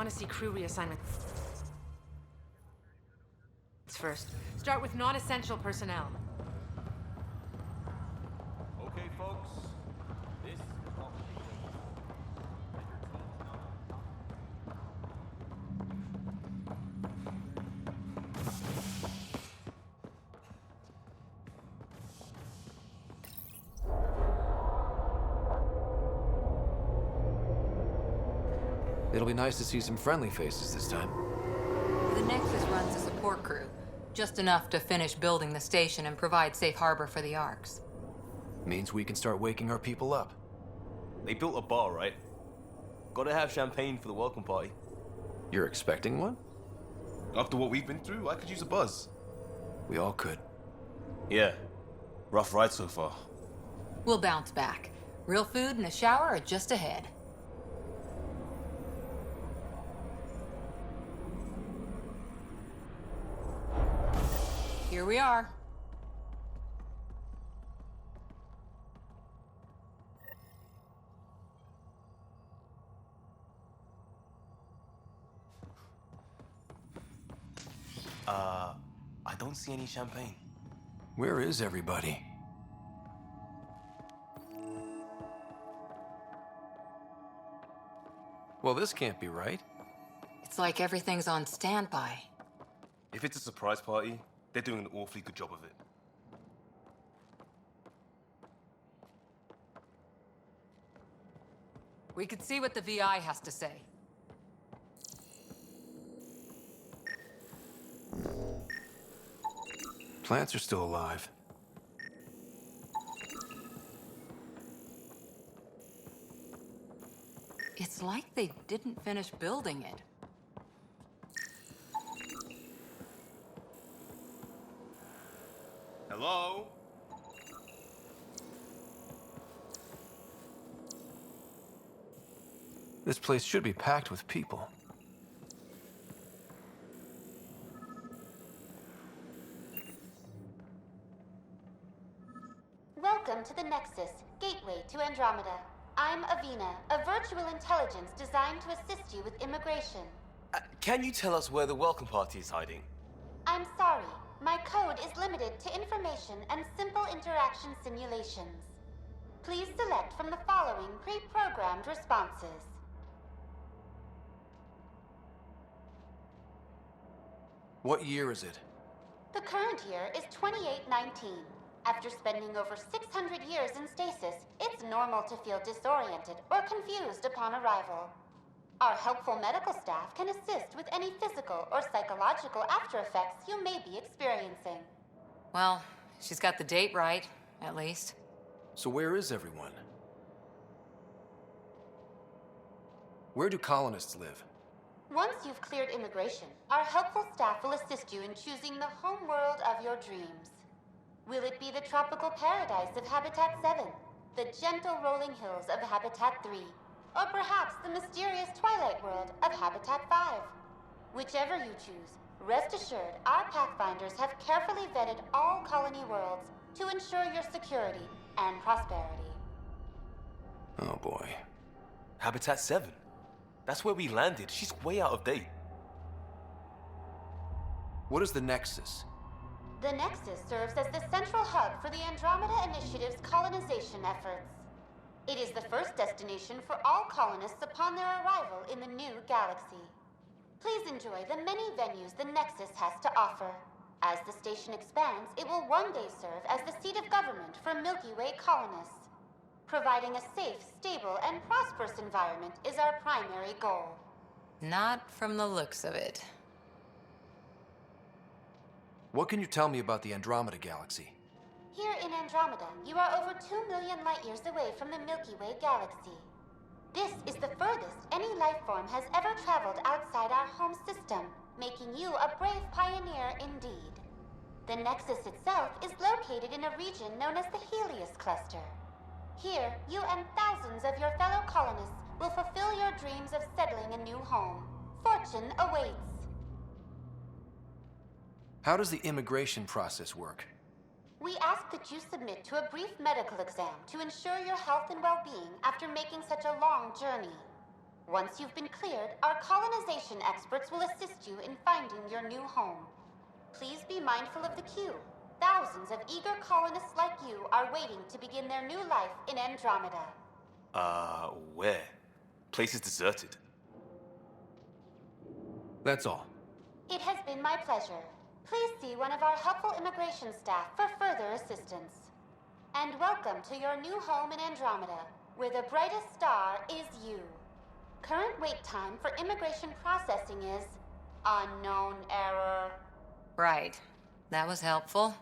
want to see crew reassignments first. Start with non-essential personnel. Okay, folks. This is what we do. It'll be nice to see some friendly faces this time. The Nexus runs a support crew. Just enough to finish building the station and provide safe harbor for the Arks. Means we can start waking our people up. They built a bar, right? Gotta have champagne for the welcome party. You're expecting one? After what we've been through, I could use a buzz. We all could. Yeah. Rough ride so far. We'll bounce back. Real food and a shower are just ahead. Here we are. I don't see any champagne. Where is everybody? Well, this can't be right. It's like everything's on standby. If it's a surprise party, they're doing an awfully good job of it. We could see what the VI has to say. Plants are still alive. It's like they didn't finish building it. Hello? This place should be packed with people. Welcome to the Nexus, gateway to Andromeda. I'm Avina, a virtual intelligence designed to assist you with immigration. Can you tell us where the welcome party is hiding? I'm sorry, my code is limited to information and simple interaction simulations. Please select from the following pre-programmed responses. What year is it? The current year is 2819. After spending over 600 years in stasis, it's normal to feel disoriented or confused upon arrival. Our helpful medical staff can assist with any physical or psychological after effects you may be experiencing. Well, she's got the date right, at least. So where is everyone? Where do colonists live? Once you've cleared immigration, our helpful staff will assist you in choosing the home world of your dreams. Will it be the tropical paradise of Habitat 7, the gentle rolling hills of Habitat 3, or perhaps the mysterious twilight world of Habitat 5? Whichever you choose, rest assured our Pathfinders have carefully vetted all colony worlds to ensure your security and prosperity. Oh boy. Habitat 7. That's where we landed. She's way out of date. What is the Nexus? The Nexus serves as the central hub for the Andromeda Initiative's colonization efforts. It is the first destination for all colonists upon their arrival in the new galaxy. Please enjoy the many venues the Nexus has to offer. As the station expands, it will one day serve as the seat of government for Milky Way colonists. Providing a safe, stable, and prosperous environment is our primary goal. Not from the looks of it. What can you tell me about the Andromeda galaxy? Here in Andromeda, you are over 2 million light-years away from the Milky Way galaxy. This is the furthest any life form has ever traveled outside our home system, making you a brave pioneer indeed. The Nexus itself is located in a region known as the Helios Cluster. Here, you and thousands of your fellow colonists will fulfill your dreams of settling a new home. Fortune awaits. How does the immigration process work? We ask that you submit to a brief medical exam to ensure your health and well-being after making such a long journey. Once you've been cleared, our colonization experts will assist you in finding your new home. Please be mindful of the queue. Thousands of eager colonists like you are waiting to begin their new life in Andromeda. Where? Place is deserted. That's all. It has been my pleasure. Please see one of our helpful immigration staff for further assistance. And welcome to your new home in Andromeda, where the brightest star is you. Current wait time for immigration processing is unknown error. Right. That was helpful.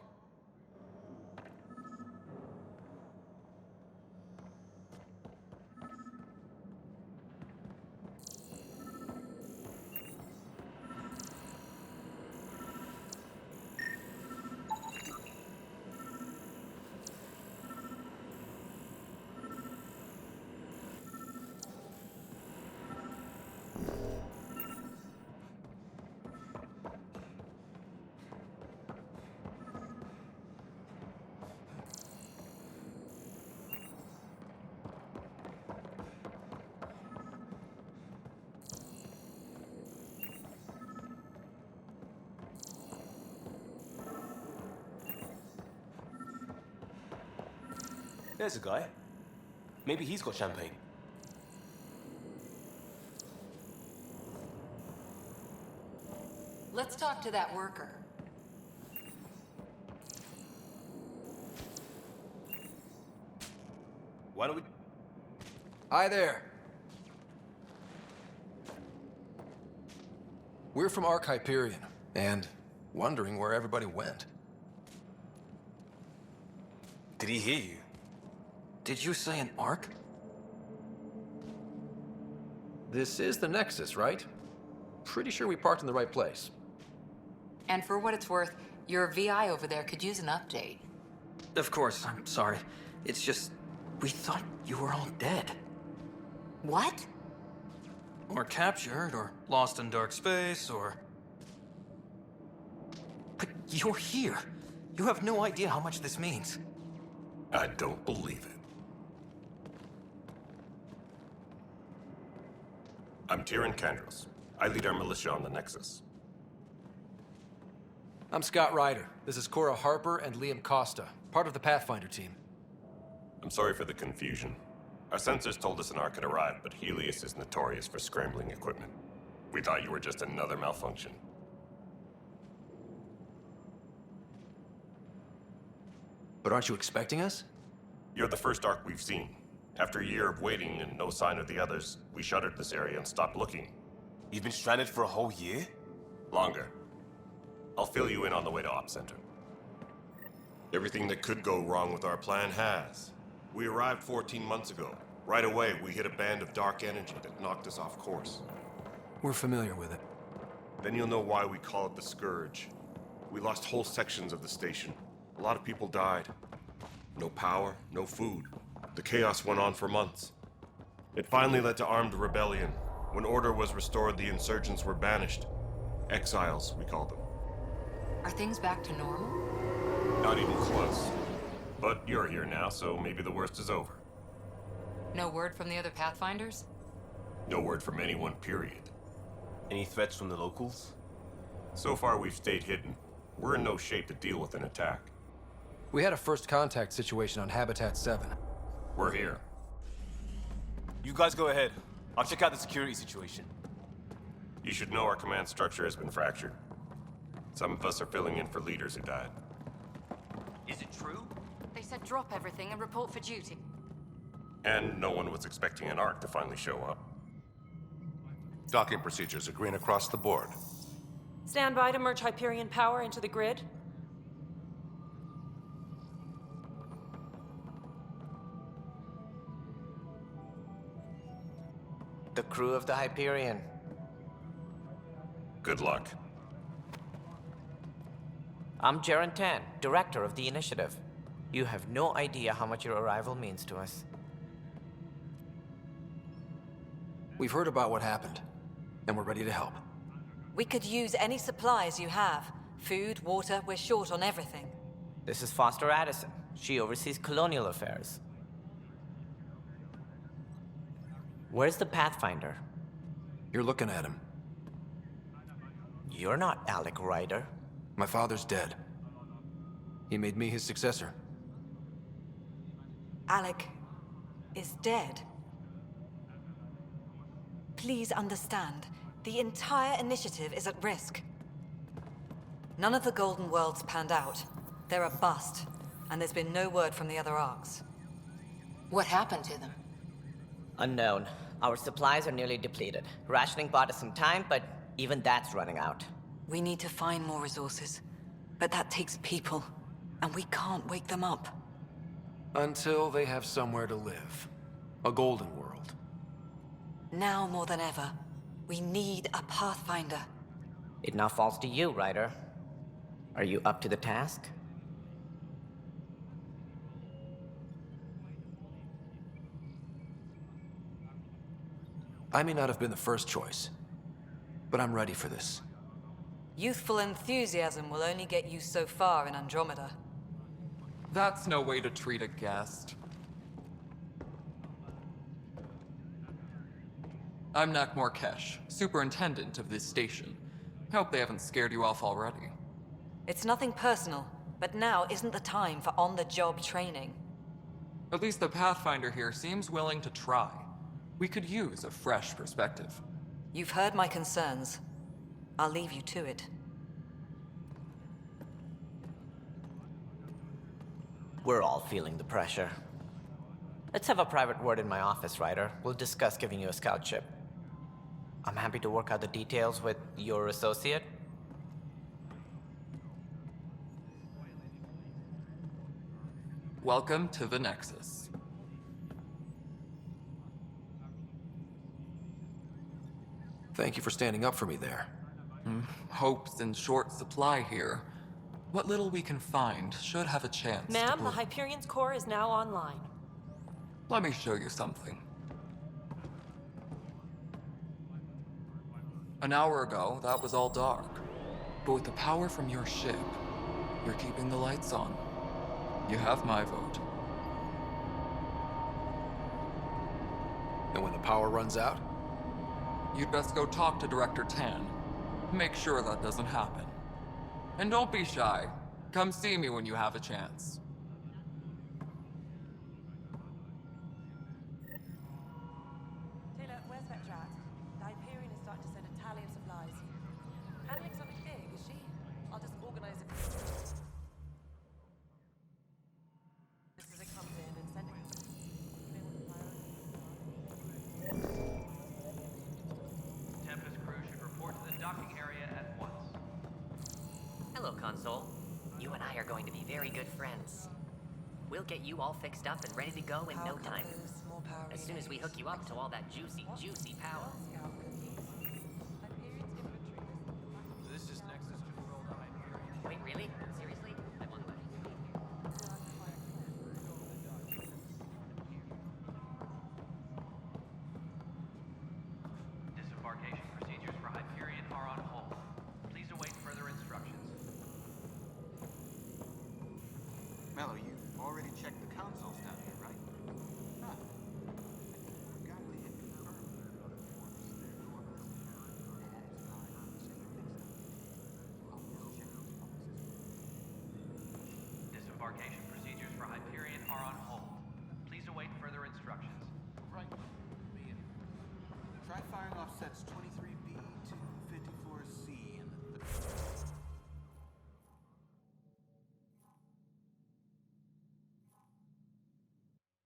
There's a guy. Maybe he's got champagne. Let's talk to that worker. Why don't we... Hi there. We're from Ark Hyperion, and wondering where everybody went. Did he hear you? Did you say an Ark? This is the Nexus, right? Pretty sure we parked in the right place. And for what it's worth, your VI over there could use an update. Of course, I'm sorry. It's just, we thought you were all dead. What? Or captured, or lost in dark space, or... But you're here. You have no idea how much this means. I don't believe it. I'm Tyrion Kandros. I lead our militia on the Nexus. I'm Scott Ryder. This is Cora Harper and Liam Costa, part of the Pathfinder team. I'm sorry for the confusion. Our sensors told us an Ark had arrived, but Helios is notorious for scrambling equipment. We thought you were just another malfunction. But aren't you expecting us? You're the first Ark we've seen. After a year of waiting and no sign of the others, we shuttered this area and stopped looking. You've been stranded for a whole year? Longer. I'll fill you in on the way to Op Center. Everything that could go wrong with our plan has. We arrived 14 months ago. Right away, we hit a band of dark energy that knocked us off course. We're familiar with it. Then you'll know why we call it the Scourge. We lost whole sections of the station. A lot of people died. No power, no food. The chaos went on for months. It finally led to armed rebellion. When order was restored, the insurgents were banished. Exiles, we called them. Are things back to normal? Not even close. But you're here now, so maybe the worst is over. No word from the other Pathfinders? No word from anyone, period. Any threats from the locals? So far, we've stayed hidden. We're in no shape to deal with an attack. We had a first contact situation on Habitat 7. We're here. You guys go ahead. I'll check out the security situation. You should know our command structure has been fractured. Some of us are filling in for leaders who died. Is it true? They said drop everything and report for duty. And no one was expecting an Ark to finally show up. Docking procedures are green across the board. Stand by to merge Hyperion power into the grid. The crew of the Hyperion. Good luck. I'm Jaren Tan, director of the initiative. You have no idea how much your arrival means to us. We've heard about what happened, and we're ready to help. We could use any supplies you have. Food, water, we're short on everything. This is Foster Addison. She oversees colonial affairs. Where's the Pathfinder? You're looking at him. You're not Alec Ryder. My father's dead. He made me his successor. Alec is dead. Please understand, the entire initiative is at risk. None of the Golden Worlds panned out. They're a bust, and there's been no word from the other arcs. What happened to them? Unknown. Our supplies are nearly depleted. Rationing bought us some time, but even that's running out. We need to find more resources, but that takes people, and we can't wake them up. Until they have somewhere to live. A golden world. Now more than ever, we need a Pathfinder. It now falls to you, Ryder. Are you up to the task? I may not have been the first choice, but I'm ready for this. Youthful enthusiasm will only get you so far in Andromeda. That's no way to treat a guest. I'm Nakmor Kesh, superintendent of this station. Hope they haven't scared you off already. It's nothing personal, but now isn't the time for on-the-job training. At least the Pathfinder here seems willing to try. We could use a fresh perspective. You've heard my concerns. I'll leave you to it. We're all feeling the pressure. Let's have a private word in my office, Ryder. We'll discuss giving you a scout ship. I'm happy to work out the details with your associate. Welcome to the Nexus. Thank you for standing up for me there. Hope's in short supply here. What little we can find should have a chance to Ma'am, the Hyperion's core is now online. Let me show you something. An hour ago, that was all dark. But with the power from your ship, you're keeping the lights on. You have my vote. And when the power runs out? You'd best go talk to Director Tan. Make sure that doesn't happen. And don't be shy. Come see me when you have a chance. Taylor, where's Vetrat? The Hyperion is starting to send a tally of supplies. Handling something big, is she? I'll just organize it. Just as it comes in and send it. Tempest crew should report to the docking area at once. Hello, Console. You and I are going to be very good friends. We'll get you all fixed up and ready to go in no time. As soon as we hook you up to all that juicy, juicy power. This is Nexus control to Hyperion. Wait, really? Seriously? I'm on the way. Disembarkation procedures for Hyperion are on hold. Please await further instructions. Mello, you've already checked the consoles down here, right? Ah. Forgot we had confirmed that other forms. Disembarkation procedures for Hyperion are on hold. Please await further instructions. Right. Try firing off sets 23B to 54C and the...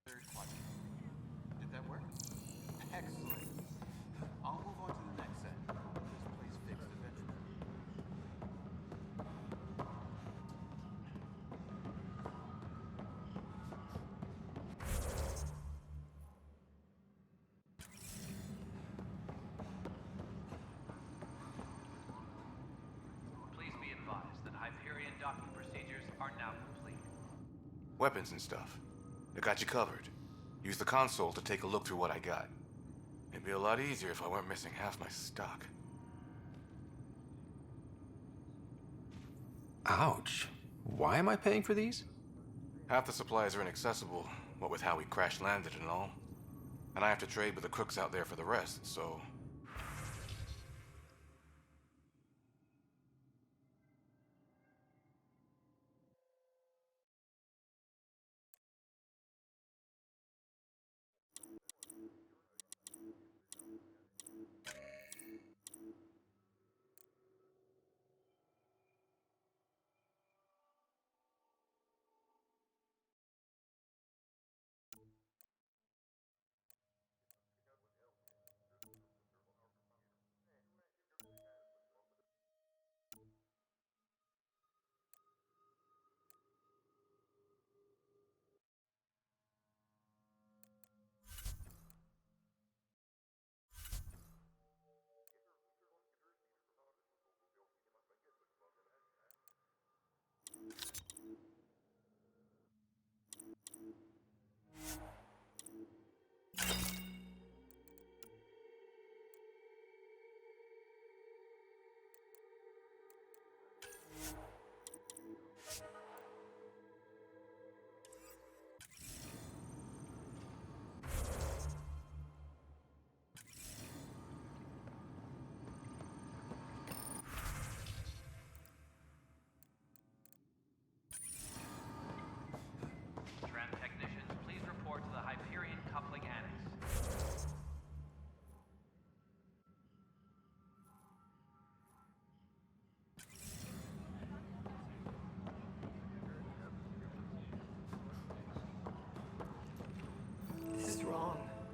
Third quadrant. Did that work? Excellent. I'll move on to the next set. This place fixed eventually. Please be advised that Hyperion docking procedures are now complete. Weapons and stuff. I got you covered. Use the console to take a look through what I got. It'd be a lot easier if I weren't missing half my stock. Ouch. Why am I paying for these? Half the supplies are inaccessible, what with how we crash landed and all. And I have to trade with the crooks out there for the rest, so...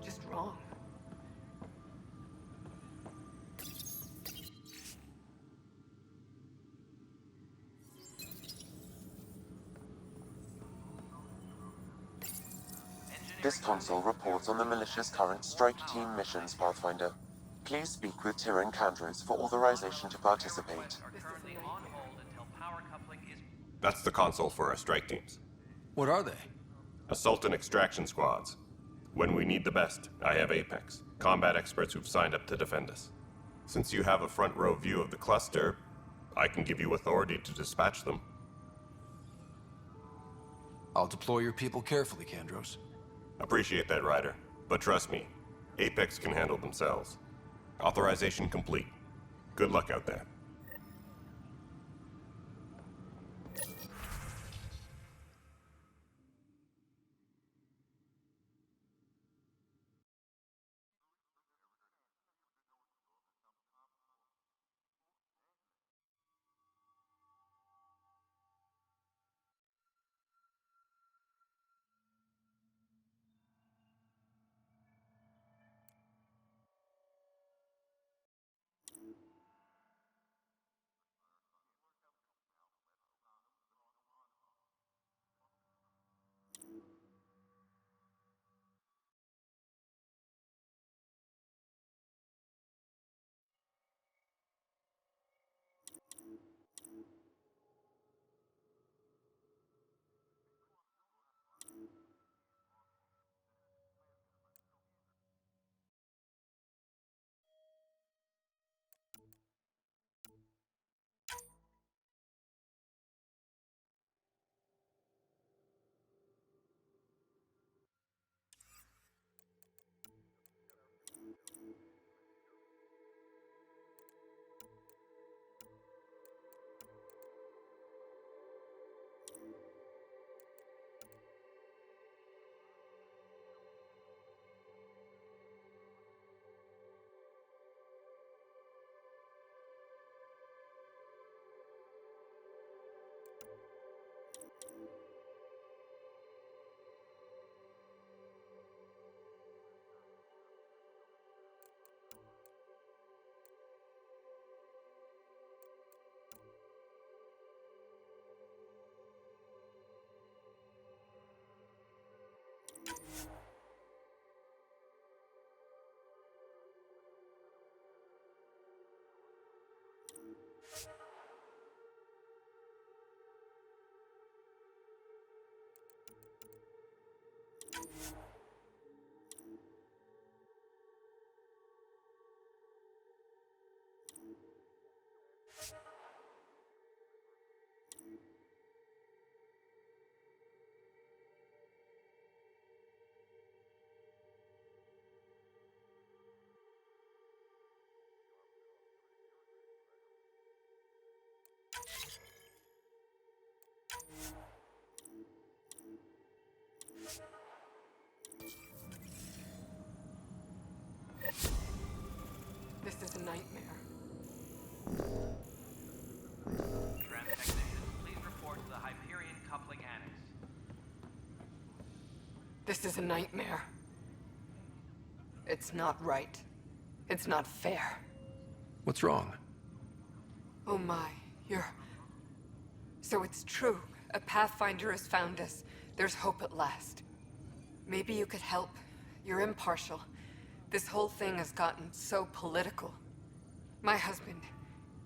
just wrong. This console reports on the militia's current strike team missions, Pathfinder. Please speak with Tyrion Candros for authorization to participate. That's the console for our strike teams. What are they? Assault and extraction squads. When we need the best, I have Apex, combat experts who've signed up to defend us. Since you have a front row view of the cluster, I can give you authority to dispatch them. I'll deploy your people carefully, Candros. Appreciate that, Ryder. But trust me, Apex can handle themselves. Authorization complete. Good luck out there. This is a nightmare. Tram technicians, please report to the Hyperion coupling annex. This is a nightmare. It's not right. It's not fair. What's wrong? Oh my, you're... So it's true. A Pathfinder has found us. There's hope at last. Maybe you could help. You're impartial. This whole thing has gotten so political. My husband,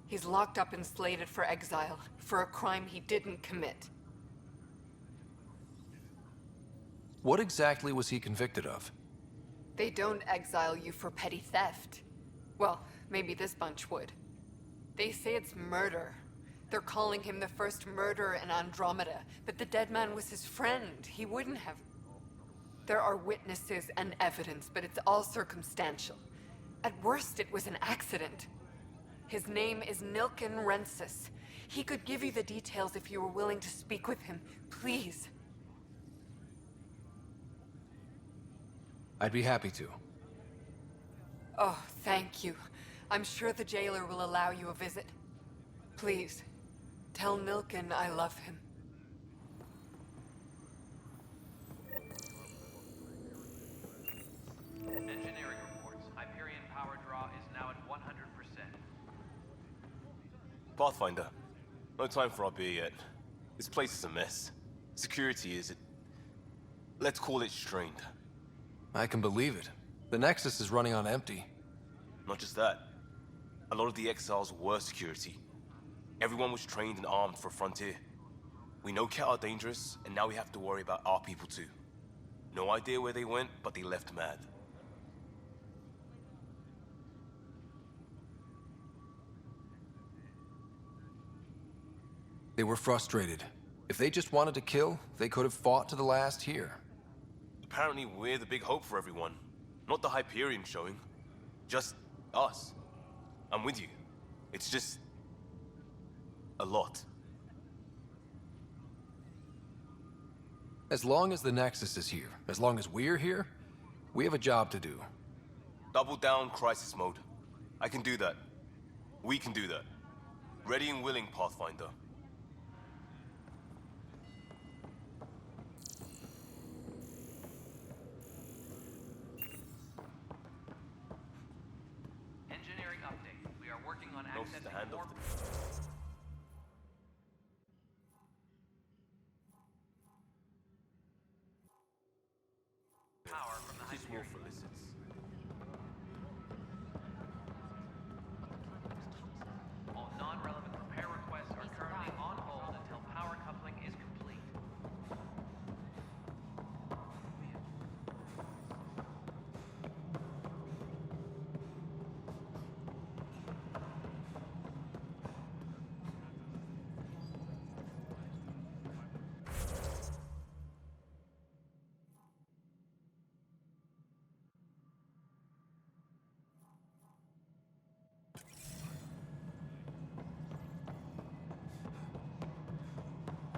he's locked up and slated for exile for a crime he didn't commit. What exactly was he convicted of? They don't exile you for petty theft. Well, maybe this bunch would. They say it's murder. They're calling him the first murderer in Andromeda, but the dead man was his friend. He wouldn't have... There are witnesses and evidence, but it's all circumstantial. At worst, it was an accident. His name is Nilken Rensis. He could give you the details if you were willing to speak with him. Please. I'd be happy to. Oh, thank you. I'm sure the jailer will allow you a visit. Please, tell Nilken I love him. Engineering reports. Hyperion power draw is now at 100%. Pathfinder, no time for our beer yet. This place is a mess. Security is, let's call it strained. I can believe it. The Nexus is running on empty. Not just that. A lot of the exiles were security. Everyone was trained and armed for Frontier. We know Cat are dangerous, and now we have to worry about our people too. No idea where they went, but they left mad. They were frustrated. If they just wanted to kill, they could have fought to the last here. Apparently we're the big hope for everyone. Not the Hyperion showing. Just us. I'm with you. It's just... a lot. As long as the Nexus is here, as long as we're here, we have a job to do. Double down crisis mode. I can do that. We can do that. Ready and willing, Pathfinder. Engineering update. We are working on Notice the accessing handoff more... power from the Too small Hyperion. for lizards. All non-relevant repair requests are currently on hold until power coupling is complete.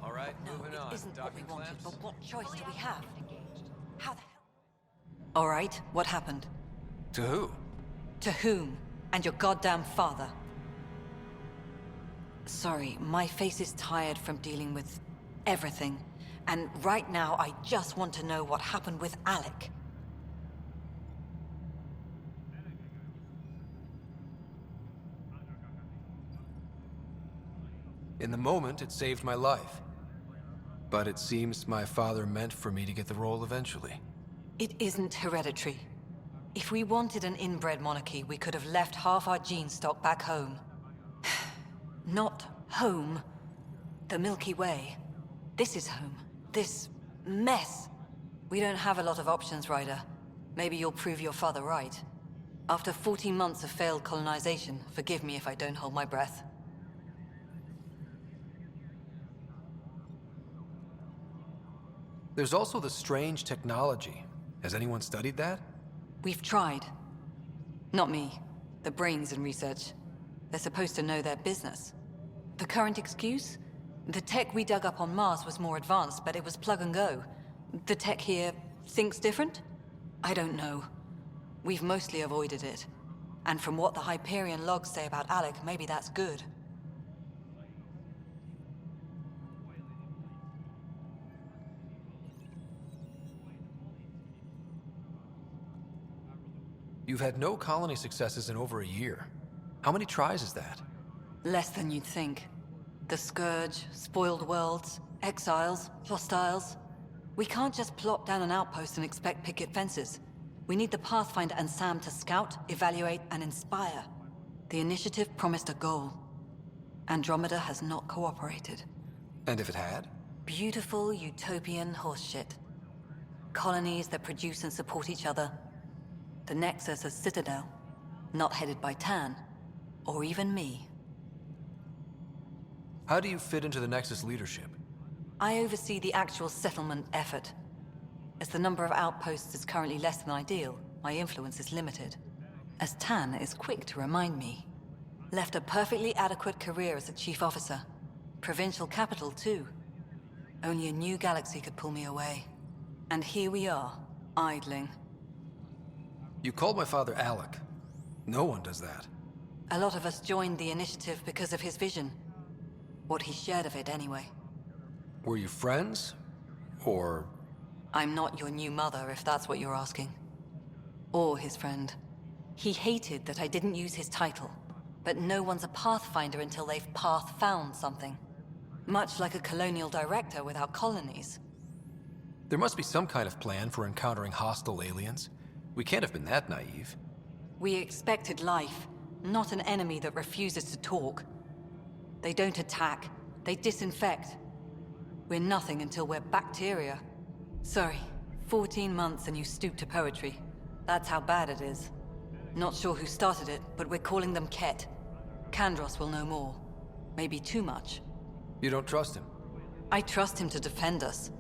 All right, No, moving it on. isn't what we Docking wanted, clamps? but what choice do we have? How the hell? All right, what happened? To who? To whom? And your goddamn father. Sorry, my face is tired from dealing with everything. And right now, I just want to know what happened with Alec. In the moment, it saved my life. But it seems my father meant for me to get the role eventually. It isn't hereditary. If we wanted an inbred monarchy, we could have left half our gene stock back home. Not home. The Milky Way. This is home. This mess. We don't have a lot of options, Ryder. Maybe you'll prove your father right. After 14 months of failed colonization, forgive me if I don't hold my breath. There's also the strange technology. Has anyone studied that? We've tried. Not me. The brains in research. They're supposed to know their business. The current excuse? The tech we dug up on Mars was more advanced, but it was plug and go. The tech here thinks different? I don't know. We've mostly avoided it. And from what the Hyperion logs say about Alec, maybe that's good. You've had no colony successes in over a year. How many tries is that? Less than you'd think. The Scourge, spoiled worlds, exiles, hostiles. We can't just plop down an outpost and expect picket fences. We need the Pathfinder and Sam to scout, evaluate, and inspire. The initiative promised a goal. Andromeda has not cooperated. And if it had? Beautiful utopian horseshit. Colonies that produce and support each other. The Nexus a citadel, not headed by Tan, or even me. How do you fit into the Nexus leadership? I oversee the actual settlement effort. As the number of outposts is currently less than ideal, my influence is limited. As Tan is quick to remind me. Left a perfectly adequate career as a chief officer. Provincial capital, too. Only a new galaxy could pull me away. And here we are, idling. You called my father Alec. No one does that. A lot of us joined the initiative because of his vision. What he shared of it, anyway. Were you friends? Or... I'm not your new mother, if that's what you're asking. or his friend. He hated that I didn't use his title, but no one's a pathfinder until they've path-found something. Much like a colonial director without colonies. There must be some kind of plan for encountering hostile aliens. We can't have been that naive. We expected life, not an enemy that refuses to talk. They don't attack, they disinfect. We're nothing until we're bacteria. Sorry, 14 months and you stoop to poetry. That's how bad it is. Not sure who started it, but we're calling them Ket. Kandros will know more. Maybe too much. You don't trust him? I trust him to defend us.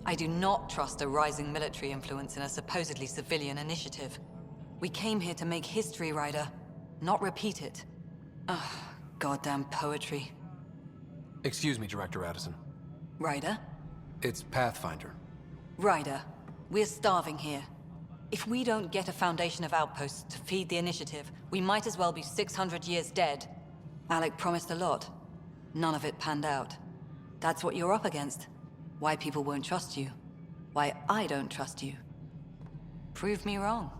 I do not trust a rising military influence in a supposedly civilian initiative. We came here to make history, Ryder, not repeat it. Ugh, goddamn poetry. Excuse me, Director Addison. Ryder? It's Pathfinder. Ryder, we're starving here. If we don't get a foundation of outposts to feed the initiative, we might as well be 600 years dead. Alec promised a lot. None of it panned out. That's what you're up against. Why people won't trust you. Why I don't trust you. Prove me wrong.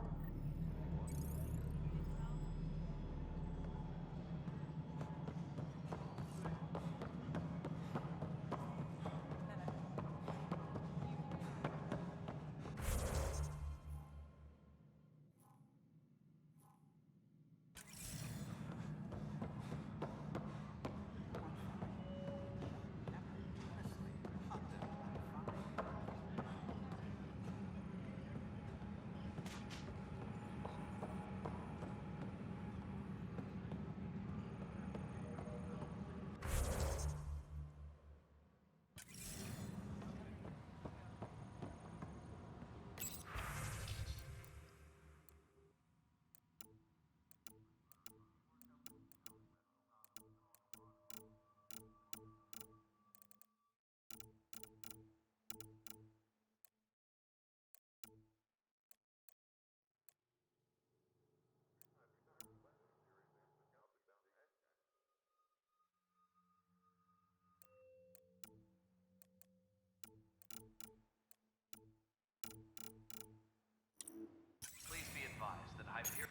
Please be advised that Hyperion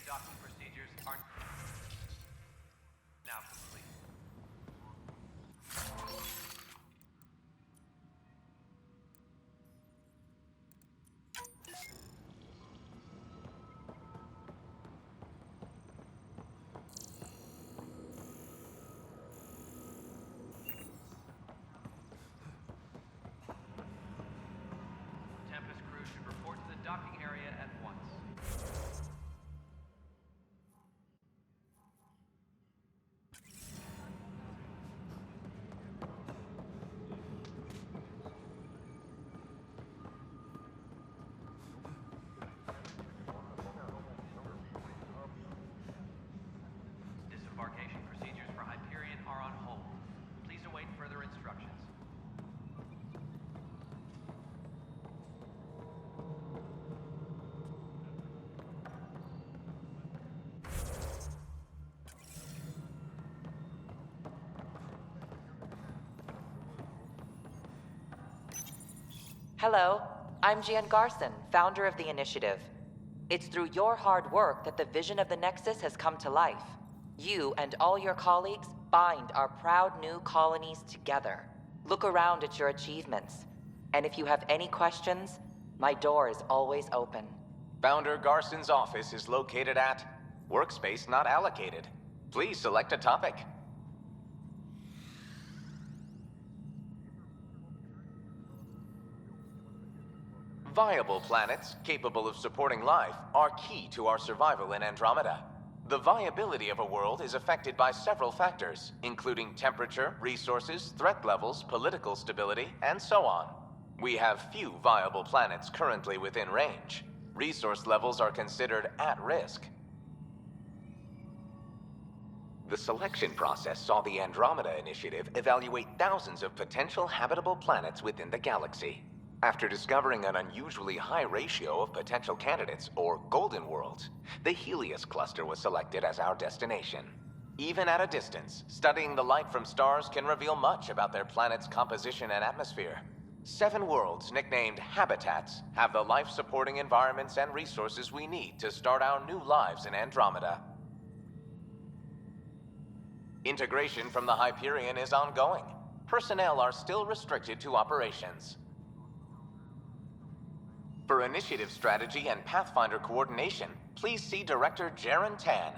docking procedures are now complete. Tempest crew should report to the docking area at once. Disembarkation procedures for Hyperion are on hold. Please await further instructions. Hello, I'm Jan Garson, founder of the initiative. It's through your hard work that the vision of the Nexus has come to life. You and all your colleagues bind our proud new colonies together. Look around at your achievements. And if you have any questions, my door is always open. Founder Garson's office is located at Workspace Not Allocated. Please select a topic. Viable planets capable of supporting life are key to our survival in Andromeda. The viability of a world is affected by several factors, including temperature, resources, threat levels, political stability, and so on. We have few viable planets currently within range. Resource levels are considered at risk. The selection process saw the Andromeda Initiative evaluate thousands of potential habitable planets within the galaxy. After discovering an unusually high ratio of potential candidates, or golden worlds, the Helios cluster was selected as our destination. Even at a distance, studying the light from stars can reveal much about their planet's composition and atmosphere. 7 worlds, nicknamed habitats, have the life-supporting environments and resources we need to start our new lives in Andromeda. Integration from the Hyperion is ongoing. Personnel are still restricted to operations. For initiative strategy and Pathfinder coordination, please see Director Jaren Tan.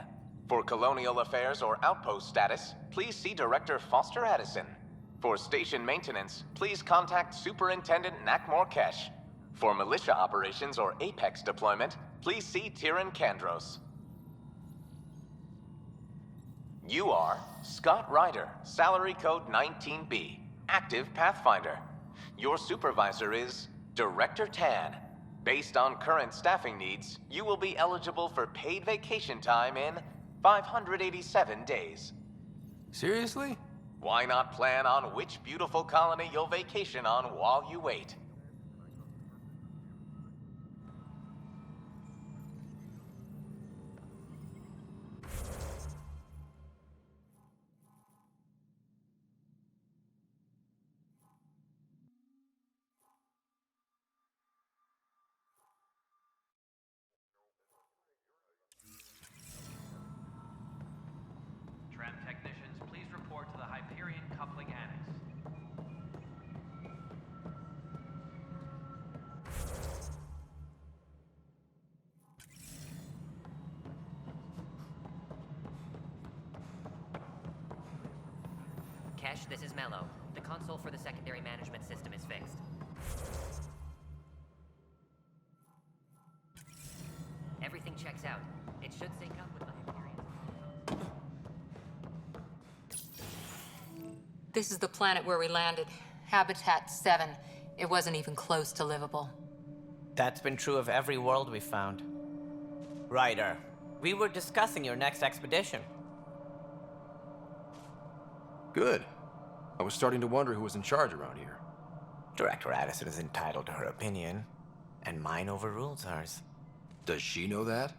For colonial affairs or outpost status, please see Director Foster Addison. For station maintenance, please contact Superintendent Nakmor Kesh. For militia operations or Apex deployment, please see Tyran Kandros. You are Scott Ryder, salary code 19B, active Pathfinder. Your supervisor is Director Tan. Based on current staffing needs, you will be eligible for paid vacation time in 587 days. Seriously? Why not plan on which beautiful colony you'll vacation on while you wait? Tram technicians, please report to the Hyperion coupling annex. Kesh, this is Mello. The console for the secondary management system is fixed. Everything checks out. It should sync up with the Hyperion. This is the planet where we landed. Habitat 7. It wasn't even close to livable. That's been true of every world we've found. Ryder, we were discussing your next expedition. Good. I was starting to wonder who was in charge around here. Director Addison is entitled to her opinion, and mine overrules hers. Does she know that?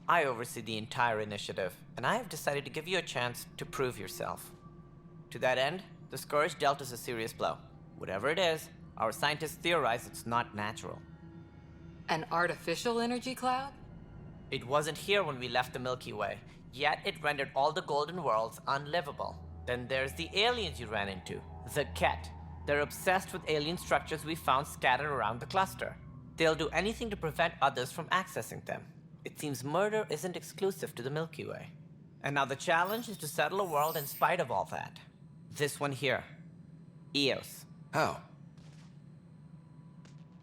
I oversee the entire initiative, and I have decided to give you a chance to prove yourself. To that end, the Scourge dealt us a serious blow. Whatever it is, our scientists theorize it's not natural. An artificial energy cloud? It wasn't here when we left the Milky Way, yet it rendered all the Golden Worlds unlivable. Then there's the aliens you ran into, the Ket. They're obsessed with alien structures we found scattered around the cluster. They'll do anything to prevent others from accessing them. It seems murder isn't exclusive to the Milky Way. And now the challenge is to settle a world in spite of all that. This one here. Eos. How?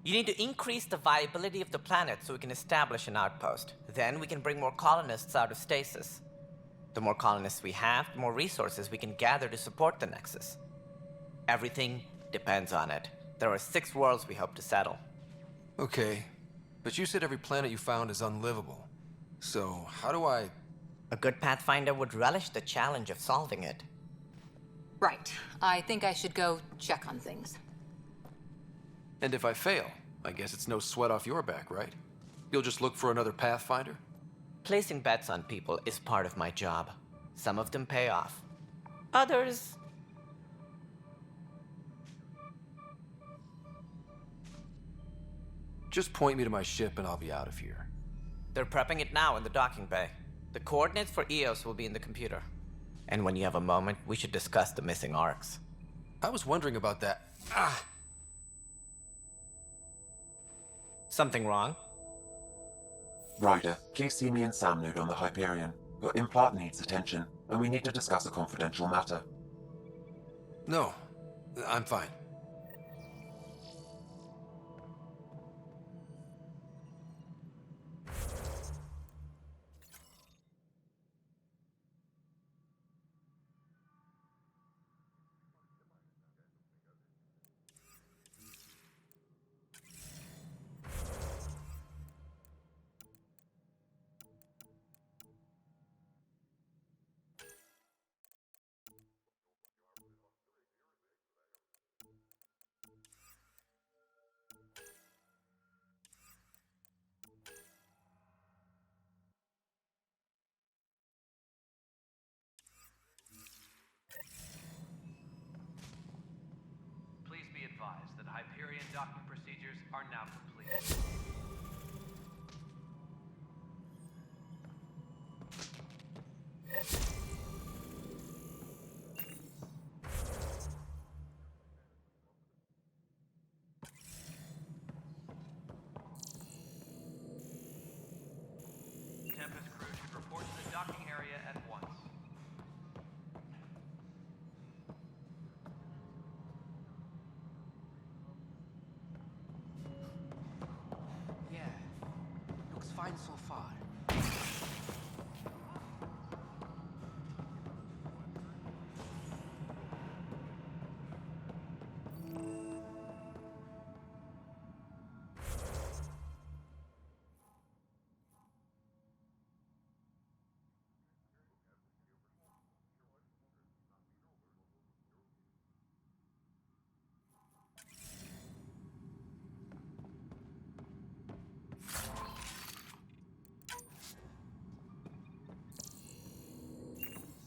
You need to increase the viability of the planet so we can establish an outpost. Then we can bring more colonists out of stasis. The more colonists we have, the more resources we can gather to support the Nexus. Everything depends on it. There are 6 worlds we hope to settle. Okay, but you said every planet you found is unlivable. So, how do I... A good Pathfinder would relish the challenge of solving it. Right. I think I should go check on things. And if I fail, I guess it's no sweat off your back, right? You'll just look for another Pathfinder? Placing bets on people is part of my job. Some of them pay off. Others... Just point me to my ship and I'll be out of here. They're prepping it now in the docking bay. The coordinates for Eos will be in the computer. And when you have a moment, we should discuss the missing arcs. I was wondering about that. Ah! Something wrong? Ryder, please see me and Sam Node on the Hyperion. Your implant needs attention, and we need to discuss a confidential matter. No, I'm fine. Hyperion docking procedures are now complete. Tempest crew should report to the docking area at once. Yeah, looks fine so far.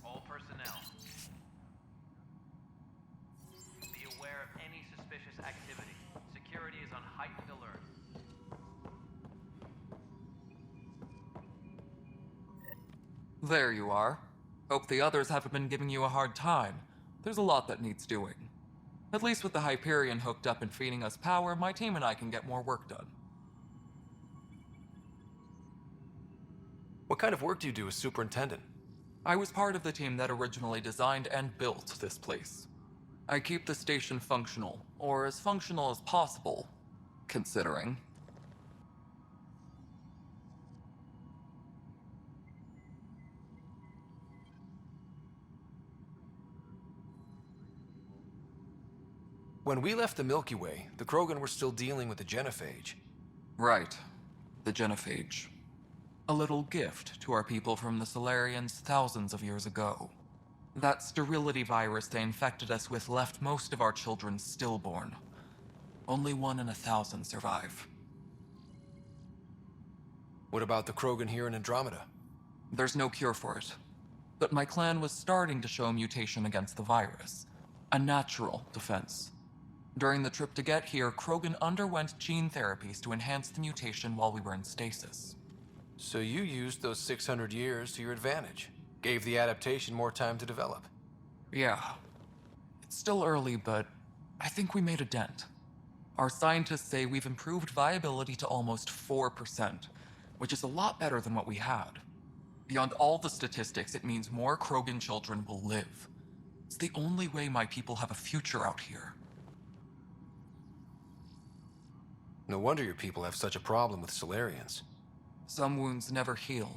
All personnel, be aware of any suspicious activity. Security is on heightened alert. There you are. Hope the others haven't been giving you a hard time. There's a lot that needs doing. At least with the Hyperion hooked up and feeding us power, my team and I can get more work done. What kind of work do you do as superintendent? I was part of the team that originally designed and built this place. I keep the station functional, or as functional as possible, considering. When we left the Milky Way, the Krogan were still dealing with the genophage. Right. The genophage. A little gift to our people from the Solarians thousands of years ago. That sterility virus they infected us with left most of our children stillborn. Only 1 in 1,000 survive. What about the Krogan here in Andromeda? There's no cure for it. But my clan was starting to show a mutation against the virus. A natural defense. During the trip to get here, Krogan underwent gene therapies to enhance the mutation while we were in stasis. So you used those 600 years to your advantage. Gave the adaptation more time to develop. Yeah. It's still early, but I think we made a dent. Our scientists say we've improved viability to almost 4%, which is a lot better than what we had. Beyond all the statistics, it means more Krogan children will live. It's the only way my people have a future out here. No wonder your people have such a problem with Solarians. Some wounds never heal.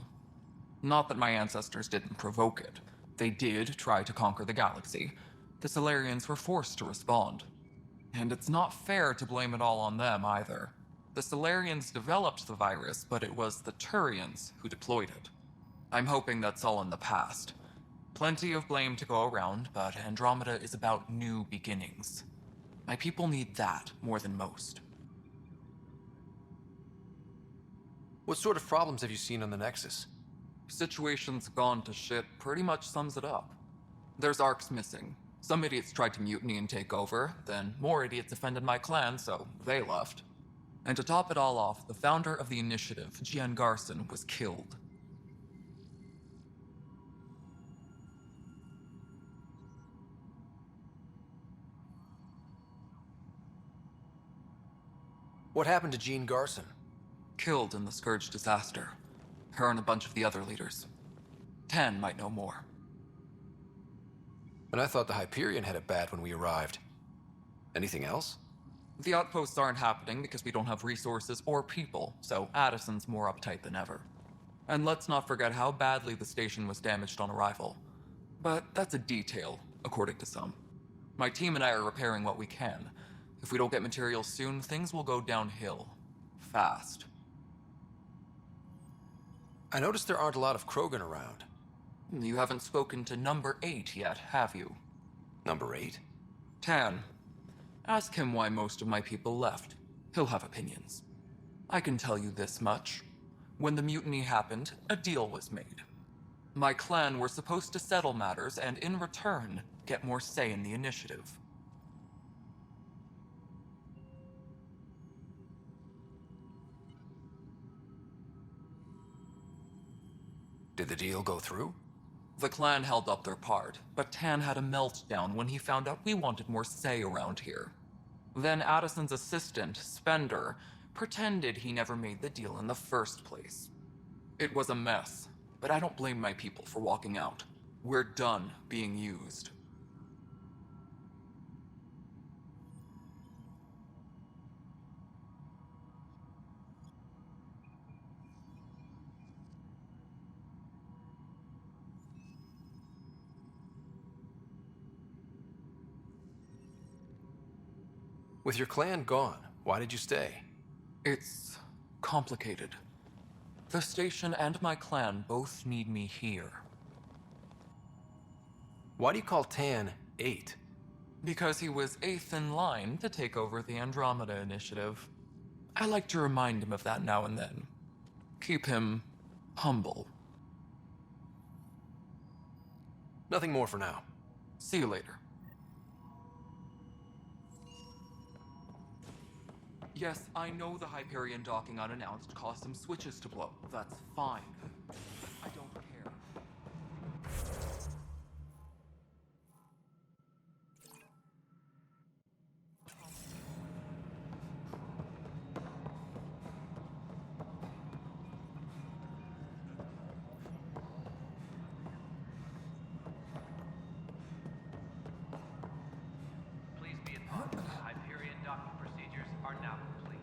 Not that my ancestors didn't provoke it. They did try to conquer the galaxy. The Solarians were forced to respond. And it's not fair to blame it all on them either. The Solarians developed the virus, but it was the Turians who deployed it. I'm hoping that's all in the past. Plenty of blame to go around, but Andromeda is about new beginnings. My people need that more than most. What sort of problems have you seen on the Nexus? Situation's gone to shit pretty much sums it up. There's arcs missing. Some idiots tried to mutiny and take over, then more idiots offended my clan, so they left. And to top it all off, the founder of the initiative, Gian Garson, was killed. What happened to Jean Garson? Killed in the Scourge disaster. Her and a bunch of the other leaders. Tan might know more. And I thought the Hyperion had it bad when we arrived. Anything else? The outposts aren't happening because we don't have resources or people, so Addison's more uptight than ever. And let's not forget how badly the station was damaged on arrival. But that's a detail, according to some. My team and I are repairing what we can. If we don't get materials soon, things will go downhill. Fast. I noticed there aren't a lot of Krogan around. You haven't spoken to number 8 yet, have you? Number 8? Tan. Ask him why most of my people left. He'll have opinions. I can tell you this much. When the mutiny happened, a deal was made. My clan were supposed to settle matters and, in return, get more say in the initiative. Did the deal go through? The clan held up their part, but Tan had a meltdown when he found out we wanted more say around here. Then Addison's assistant, Spender, pretended he never made the deal in the first place. It was a mess, but I don't blame my people for walking out. We're done being used. With your clan gone, why did you stay? It's complicated. The station and my clan both need me here. Why do you call Tan 8? Because he was 8th in line to take over the Andromeda initiative. I like to remind him of that now and then. Keep him humble. Nothing more for now. See you later. Yes, I know the Hyperion docking unannounced caused some switches to blow. That's fine. I don't care. Please be advised, Hyperion docking procedures are now complete.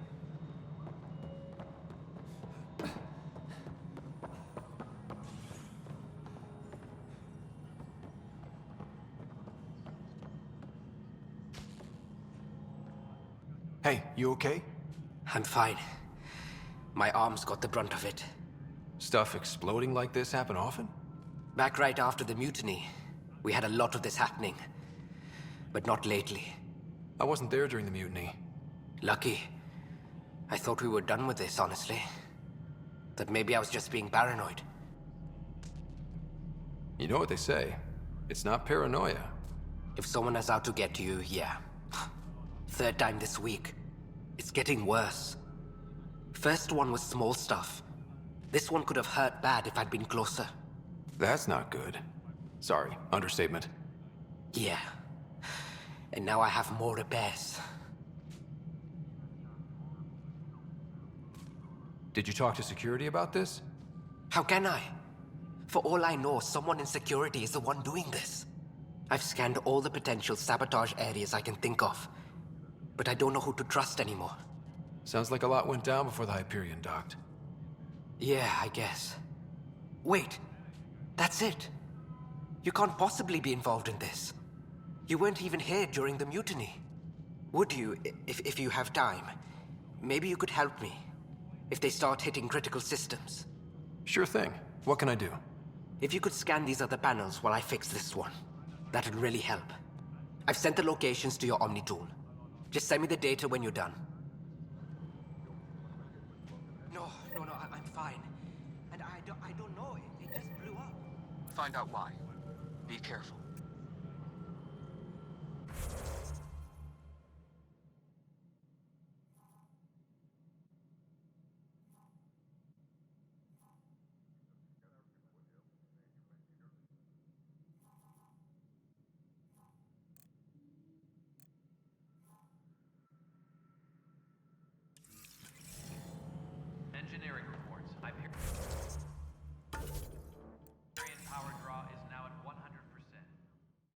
Hey, you okay? I'm fine. My arms got the brunt of it. Stuff exploding like this happen often? Back right after the mutiny, we had a lot of this happening. But not lately. I wasn't there during the mutiny. Lucky. I thought we were done with this, honestly. That maybe I was just being paranoid. You know what they say. It's not paranoia. If someone is out to get you, yeah. Third time this week. It's getting worse. First one was small stuff. This one could have hurt bad if I'd been closer. That's not good. Sorry, understatement. Yeah. And now I have more repairs. Did you talk to security about this? How can I? For all I know, someone in security is the one doing this. I've scanned all the potential sabotage areas I can think of. But I don't know who to trust anymore. Sounds like a lot went down before the Hyperion docked. Yeah, I guess. Wait. That's it. You can't possibly be involved in this. You weren't even here during the mutiny. Would you, if you have time? Maybe you could help me. If they start hitting critical systems. Sure thing. What can I do? If you could scan these other panels while I fix this one, that'd really help. I've sent the locations to your Omni tool. Just send me the data when you're done. No, I'm fine. And I don't know, it just blew up. Find out why. Be careful.